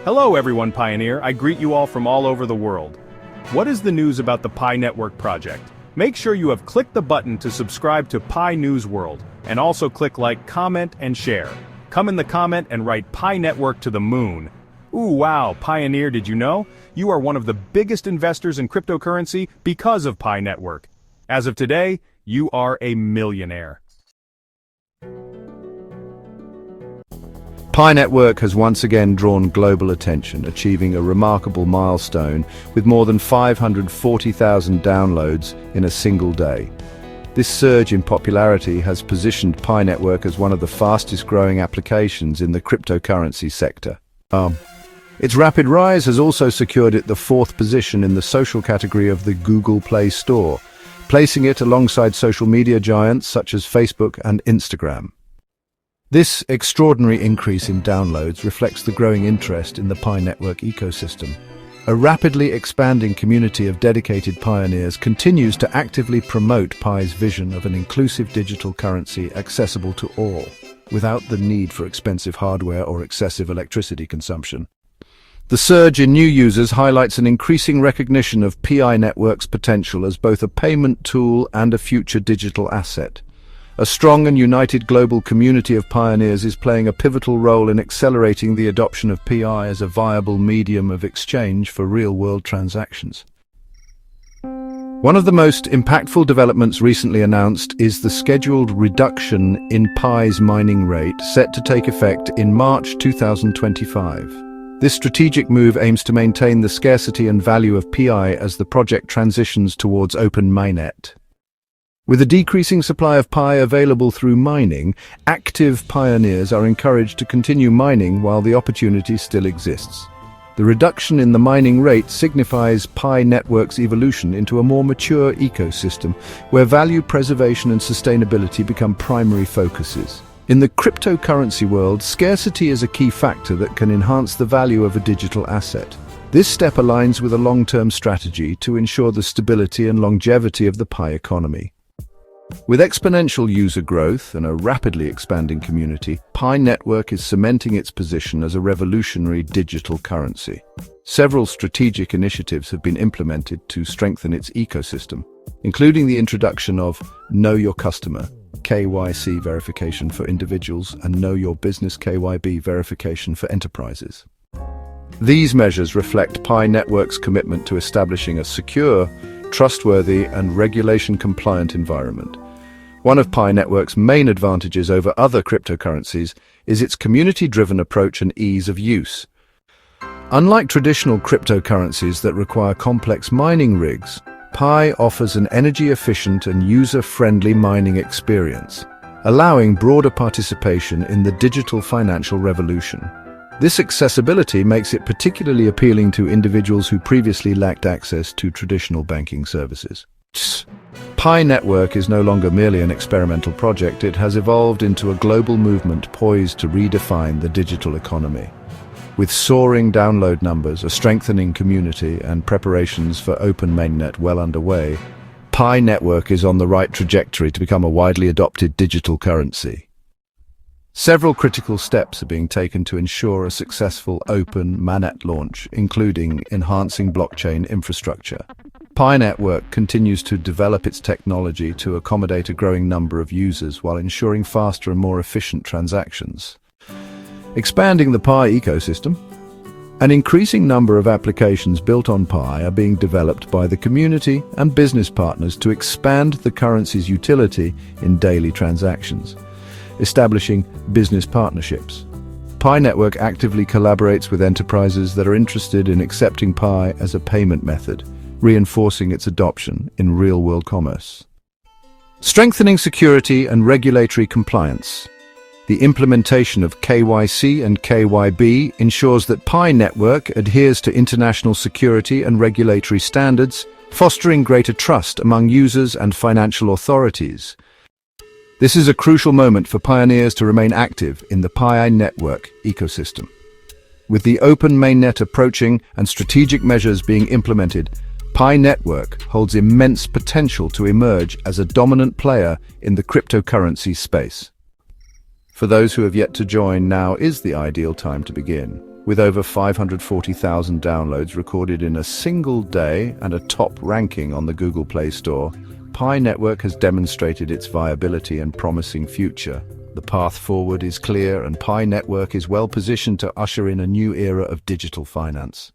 Hello everyone, Pioneer. I greet you all from all over the world. What is the news about the PiNetwork project? Make sure you have clicked the button to subscribe to Pi News World, and also click like, comment, and share. Come in the comment and write PiNetwork to the moon. Ooh, wow, Pioneer, did you know? You are one of the biggest investors in cryptocurrency because of PiNetwork. As of today, you are a millionaire. PiNetwork has once again drawn global attention, achieving a remarkable milestone with more than 540,000 downloads in a single day. This surge in popularity has positioned PiNetwork as one of the fastest growing applications in the cryptocurrency sector. Its rapid rise has also secured it the fourth position in the social category of the Google Play Store, placing it alongside social media giants such as Facebook and Instagram. This extraordinary increase in downloads reflects the growing interest in the PiNetwork ecosystem. A rapidly expanding community of dedicated pioneers continues to actively promote Pi's vision of an inclusive digital currency accessible to all, without the need for expensive hardware or excessive electricity consumption. The surge in new users highlights an increasing recognition of PiNetwork's potential as both a payment tool and a future digital asset. A strong and united global community of pioneers is playing a pivotal role in accelerating the adoption of PI as a viable medium of exchange for real-world transactions. One of the most impactful developments recently announced is the scheduled reduction in Pi's mining rate, set to take effect in March 2025. This strategic move aims to maintain the scarcity and value of PI as the project transitions towards open Mainnet. With a decreasing supply of Pi available through mining, active pioneers are encouraged to continue mining while the opportunity still exists. The reduction in the mining rate signifies PiNetwork's evolution into a more mature ecosystem, where value preservation and sustainability become primary focuses. In the cryptocurrency world, scarcity is a key factor that can enhance the value of a digital asset. This step aligns with a long-term strategy to ensure the stability and longevity of the Pi economy. With exponential user growth and a rapidly expanding community, PiNetwork is cementing its position as a revolutionary digital currency. Several strategic initiatives have been implemented to strengthen its ecosystem, including the introduction of Know Your Customer (KYC) verification for individuals and Know Your Business (KYB) verification for enterprises. These measures reflect PiNetwork's commitment to establishing a secure, trustworthy, and regulation-compliant environment. One of PiNetwork's main advantages over other cryptocurrencies is its community-driven approach and ease of use. Unlike traditional cryptocurrencies that require complex mining rigs, Pi offers an energy-efficient and user-friendly mining experience, allowing broader participation in the digital financial revolution. This accessibility makes it particularly appealing to individuals who previously lacked access to traditional banking services. PiNetwork is no longer merely an experimental project. It has evolved into a global movement poised to redefine the digital economy. With soaring download numbers, a strengthening community, and preparations for open Mainnet well underway, PiNetwork is on the right trajectory to become a widely adopted digital currency. Several critical steps are being taken to ensure a successful open Mainnet launch, including enhancing blockchain infrastructure. PiNetwork continues to develop its technology to accommodate a growing number of users while ensuring faster and more efficient transactions. Expanding the Pi ecosystem, an increasing number of applications built on Pi are being developed by the community and business partners to expand the currency's utility in daily transactions. Establishing business partnerships. PiNetwork actively collaborates with enterprises that are interested in accepting Pi as a payment method, reinforcing its adoption in real-world commerce. Strengthening security and regulatory compliance. The implementation of KYC and KYB ensures that PiNetwork adheres to international security and regulatory standards, fostering greater trust among users and financial authorities. This is a crucial moment for pioneers to remain active in the PiNetwork ecosystem. With the open Mainnet approaching and strategic measures being implemented, PiNetwork holds immense potential to emerge as a dominant player in the cryptocurrency space. For those who have yet to join, now is the ideal time to begin. With over 540,000 downloads recorded in a single day and a top ranking on the Google Play Store, PiNetwork has demonstrated its viability and promising future. The path forward is clear, and PiNetwork is well positioned to usher in a new era of digital finance.